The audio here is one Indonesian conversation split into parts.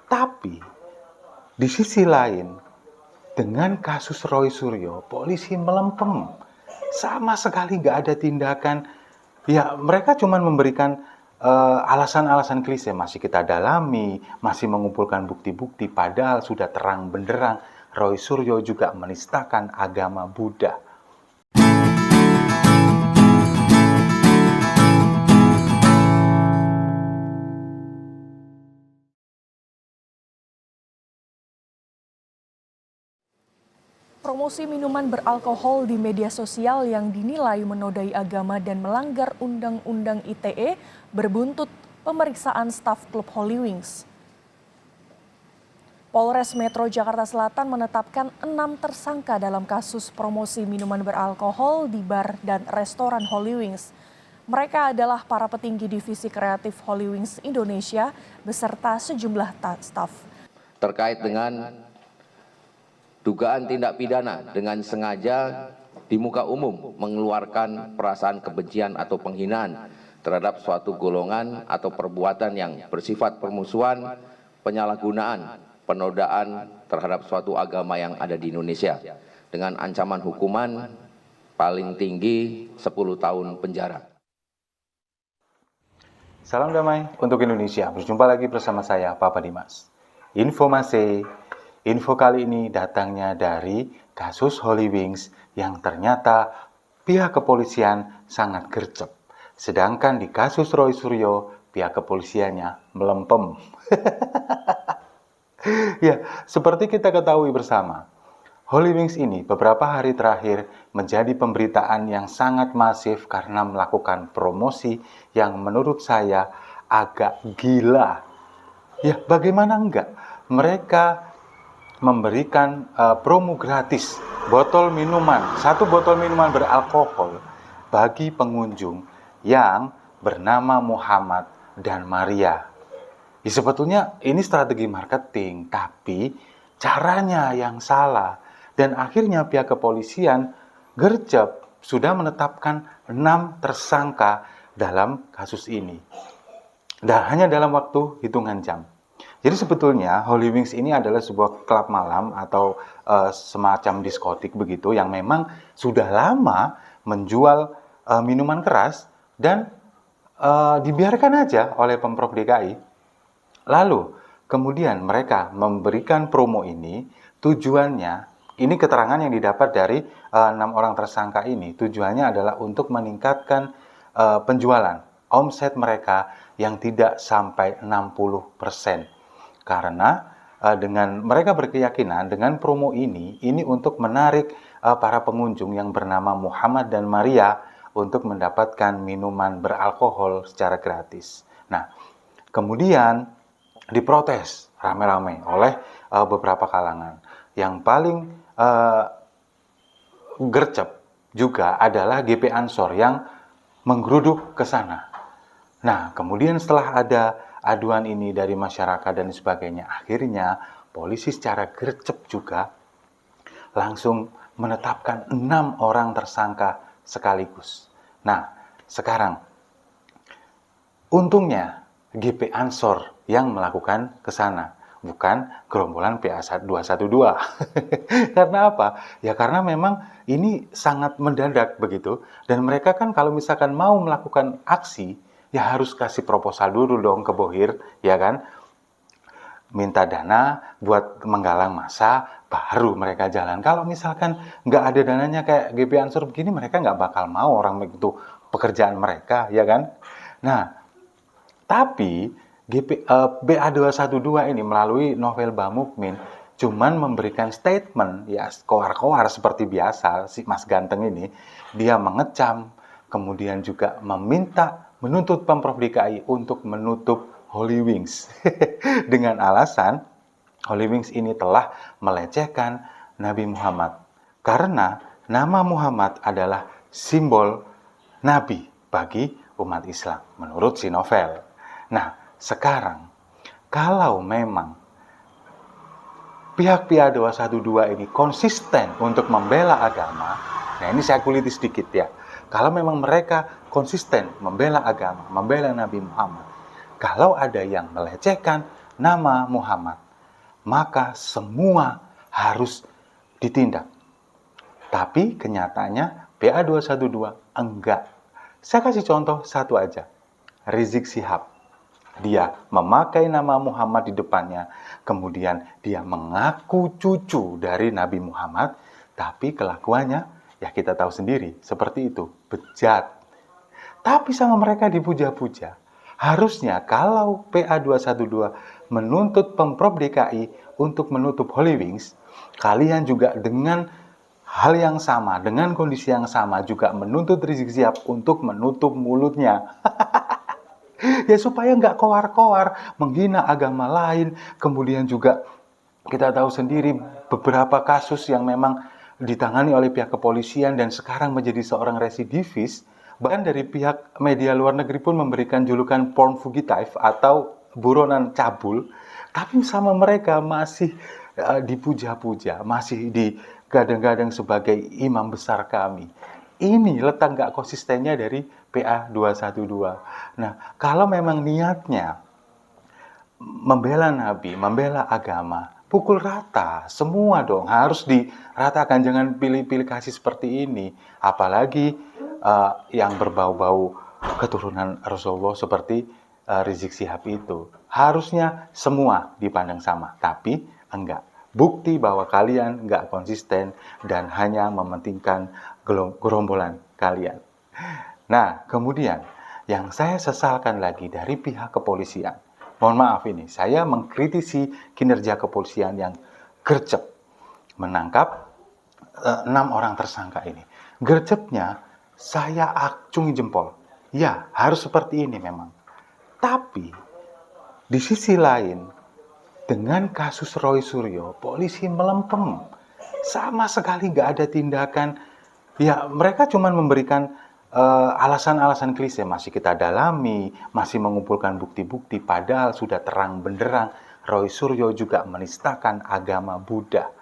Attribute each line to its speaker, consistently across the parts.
Speaker 1: Tapi di sisi lain, dengan kasus Roy Suryo, polisi melempem. Sama sekali nggak ada tindakan. Ya, mereka cuma memberikan alasan-alasan klise. Masih kita dalami, masih mengumpulkan bukti-bukti. Padahal sudah terang benderang, Roy Suryo juga menistakan agama Buddha.
Speaker 2: Promosi minuman beralkohol di media sosial yang dinilai menodai agama dan melanggar Undang-Undang ITE berbuntut pemeriksaan staf klub Holy Wings. Polres Metro Jakarta Selatan menetapkan 6 tersangka dalam kasus promosi minuman beralkohol di bar dan restoran Holy Wings. Mereka adalah para petinggi divisi kreatif Holy Wings Indonesia beserta sejumlah staf.
Speaker 3: Terkait dengan dugaan tindak pidana dengan sengaja di muka umum mengeluarkan perasaan kebencian atau penghinaan terhadap suatu golongan atau perbuatan yang bersifat permusuhan, penyalahgunaan, penodaan terhadap suatu agama yang ada di Indonesia dengan ancaman hukuman paling tinggi 10 tahun penjara.
Speaker 1: Salam damai untuk Indonesia. Berjumpa lagi bersama saya, Papa Dimas. Info kali ini datangnya dari kasus Holy Wings yang ternyata pihak kepolisian sangat gercep. Sedangkan di kasus Roy Suryo, pihak kepolisiannya melempem. Ya, seperti kita ketahui bersama, Holy Wings ini beberapa hari terakhir menjadi pemberitaan yang sangat masif karena melakukan promosi yang menurut saya agak gila. Ya, bagaimana enggak? Mereka memberikan promo gratis satu botol minuman beralkohol bagi pengunjung yang bernama Muhammad dan Maria. Ya, sebetulnya ini strategi marketing, tapi caranya yang salah. Dan akhirnya pihak kepolisian gercep sudah menetapkan 6 tersangka dalam kasus ini. Dan hanya dalam waktu hitungan jam. Jadi sebetulnya Holy Wings ini adalah sebuah klub malam atau semacam diskotik begitu yang memang sudah lama menjual minuman keras dan dibiarkan aja oleh Pemprov DKI. Lalu kemudian mereka memberikan promo ini, tujuannya, ini keterangan yang didapat dari 6 orang tersangka ini, tujuannya adalah untuk meningkatkan penjualan, omset mereka yang tidak sampai 60%. Karena dengan mereka berkeyakinan dengan promo ini untuk menarik para pengunjung yang bernama Muhammad dan Maria untuk mendapatkan minuman beralkohol secara gratis. Nah, kemudian diprotes rame-rame oleh beberapa kalangan. Yang paling gercep juga adalah GP Ansor yang menggeruduk ke sana. Nah, kemudian setelah ada aduan ini dari masyarakat dan sebagainya, akhirnya polisi secara gercep juga langsung menetapkan 6 orang tersangka sekaligus. Nah, sekarang untungnya GP Ansor yang melakukan ke sana, bukan gerombolan PA 212. Karena apa? Ya karena memang ini sangat mendadak begitu, dan mereka kan kalau misalkan mau melakukan aksi, ya harus kasih proposal dulu dong ke Bohir, ya kan? Minta dana buat menggalang massa, baru mereka jalan. Kalau misalkan nggak ada dananya kayak GP Ansor begini, mereka nggak bakal mau orang begitu pekerjaan mereka, ya kan? Nah, tapi BA212 ini melalui Novel Bamukmin cuman memberikan statement, ya koar-koar seperti biasa, si Mas Ganteng ini, dia mengecam, kemudian juga menuntut Pemprov DKI untuk menutup Holy Wings dengan alasan Holy Wings ini telah melecehkan Nabi Muhammad karena nama Muhammad adalah simbol Nabi bagi umat Islam menurut si Novel. Nah, sekarang kalau memang pihak PA212 ini konsisten untuk membela agama, nah ini saya kuliti sedikit ya. Kalau memang mereka konsisten membela agama, membela Nabi Muhammad, kalau ada yang melecehkan, nama Muhammad, maka semua harus ditindak. Tapi kenyataannya PA212 enggak. Saya kasih contoh satu aja. Rizik Syihab. Dia memakai nama Muhammad di depannya. Kemudian dia mengaku cucu dari Nabi Muhammad. Tapi kelakuannya, ya kita tahu sendiri, seperti itu. Bejat. Tapi sama mereka dipuja-puja. Harusnya kalau PA212 menuntut Pemprov DKI untuk menutup Holy Wings, kalian juga dengan hal yang sama, dengan kondisi yang sama juga menuntut Rizik Syihab untuk menutup mulutnya. Ya supaya nggak koar-koar, menghina agama lain. Kemudian juga kita tahu sendiri beberapa kasus yang memang ditangani oleh pihak kepolisian dan sekarang menjadi seorang residivis. Bahkan dari pihak media luar negeri pun memberikan julukan porn fugitive atau buronan cabul. Tapi sama mereka masih dipuja-puja, masih digadang-gadang sebagai imam besar kami. Ini letak nggak konsistennya dari PA212. Nah, kalau memang niatnya membela Nabi, membela agama, pukul rata, semua dong harus diratakan. Jangan pilih-pilih kasih seperti ini. Apalagi yang berbau-bau keturunan Rasulullah seperti Rizik Syihab itu. Harusnya semua dipandang sama, tapi enggak. Bukti bahwa kalian enggak konsisten dan hanya mementingkan gerombolan kalian. Nah, kemudian yang saya sesalkan lagi dari pihak kepolisian. Mohon maaf ini, saya mengkritisi kinerja kepolisian yang gercep menangkap 6 orang tersangka ini. Gercepnya saya acungi jempol. Ya, harus seperti ini memang. Tapi di sisi lain, dengan kasus Roy Suryo, polisi melempem. Sama sekali nggak ada tindakan. Ya, mereka cuma memberikan alasan-alasan klise. Masih kita dalami, masih mengumpulkan bukti-bukti. Padahal sudah terang benderang, Roy Suryo juga menistakan agama Buddha.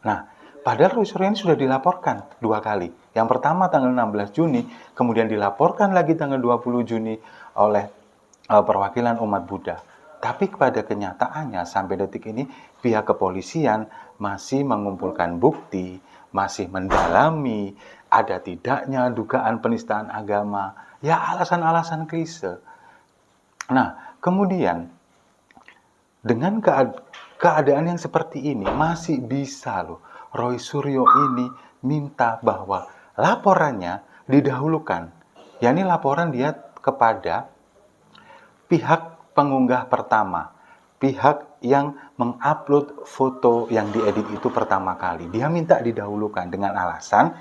Speaker 1: Nah, padahal Roy Suryo ini sudah dilaporkan 2 kali. Yang pertama tanggal 16 Juni, kemudian dilaporkan lagi tanggal 20 Juni oleh perwakilan umat Buddha. Tapi pada kenyataannya sampai detik ini pihak kepolisian masih mengumpulkan bukti, masih mendalami ada tidaknya dugaan penistaan agama. Ya alasan-alasan klise. Nah, kemudian dengan keadaan yang seperti ini masih bisa loh Roy Suryo ini minta bahwa laporannya didahulukan. yakni laporan dia kepada pihak pengunggah pertama, pihak yang mengupload foto yang diedit itu pertama kali. Dia minta didahulukan dengan alasan,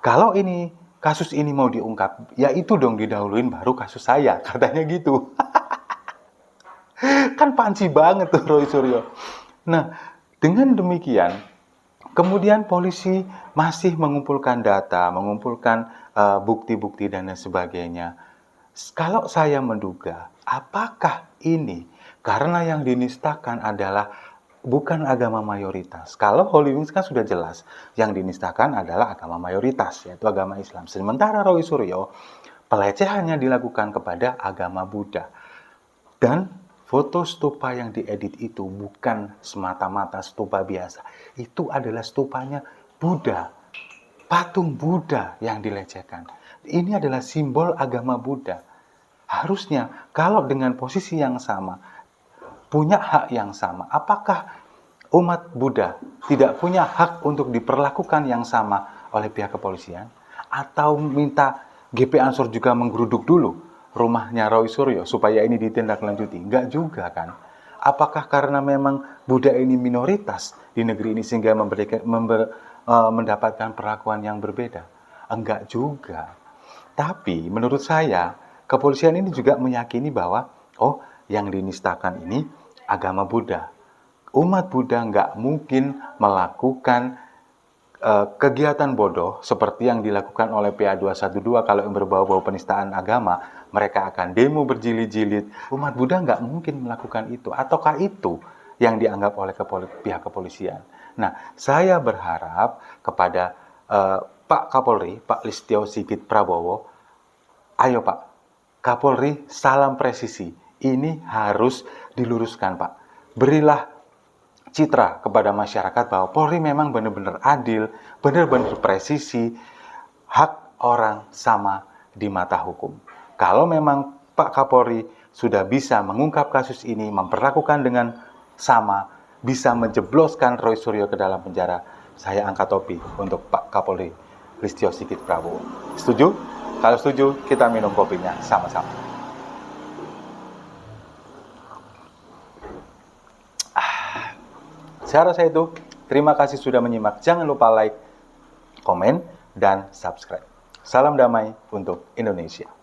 Speaker 1: kalau ini kasus ini mau diungkap, ya itu dong didahuluin baru kasus saya, katanya gitu. Kan panci banget tuh Roy Suryo. Nah, dengan demikian, kemudian polisi masih mengumpulkan data, mengumpulkan bukti-bukti dan lain sebagainya. Kalau saya menduga, apakah ini karena yang dinistakan adalah bukan agama mayoritas. Kalau Holy Wings kan sudah jelas, yang dinistakan adalah agama mayoritas, yaitu agama Islam. Sementara Roy Suryo, pelecehannya dilakukan kepada agama Buddha. Dan foto stupa yang diedit itu bukan semata-mata stupa biasa. Itu adalah stupanya Buddha. Patung Buddha yang dilecehkan. Ini adalah simbol agama Buddha. Harusnya kalau dengan posisi yang sama, punya hak yang sama, apakah umat Buddha tidak punya hak untuk diperlakukan yang sama oleh pihak kepolisian? Atau minta GP Ansor juga menggeruduk dulu rumahnya Roy Suryo supaya ini ditindaklanjuti? Enggak juga kan? Apakah karena memang Buddha ini minoritas di negeri ini sehingga mendapatkan perlakuan yang berbeda? Enggak juga. Tapi menurut saya, kepolisian ini juga meyakini bahwa, oh, yang dinistakan ini agama Buddha. Umat Buddha nggak mungkin melakukan kegiatan bodoh seperti yang dilakukan oleh PA212 kalau yang berbau-bau penistaan agama. Mereka akan demo berjilid-jilid. Umat Buddha nggak mungkin melakukan itu. Ataukah itu yang dianggap oleh pihak kepolisian? Nah, saya berharap kepada Pak Kapolri, Pak Listio Sigit Prabowo, ayo Pak Kapolri, salam presisi. Ini harus diluruskan, Pak. Berilah citra kepada masyarakat bahwa Polri memang benar-benar adil, benar-benar presisi, hak orang sama di mata hukum. Kalau memang Pak Kapolri sudah bisa mengungkap kasus ini, memperlakukan dengan sama, bisa menjebloskan Roy Suryo ke dalam penjara, saya angkat topi untuk Pak Kapolri Listio Sigit Prabowo. Setuju? Kalau setuju, kita minum kopinya sama-sama. Saya rasa itu. Terima kasih sudah menyimak. Jangan lupa like, komen, dan subscribe. Salam damai untuk Indonesia.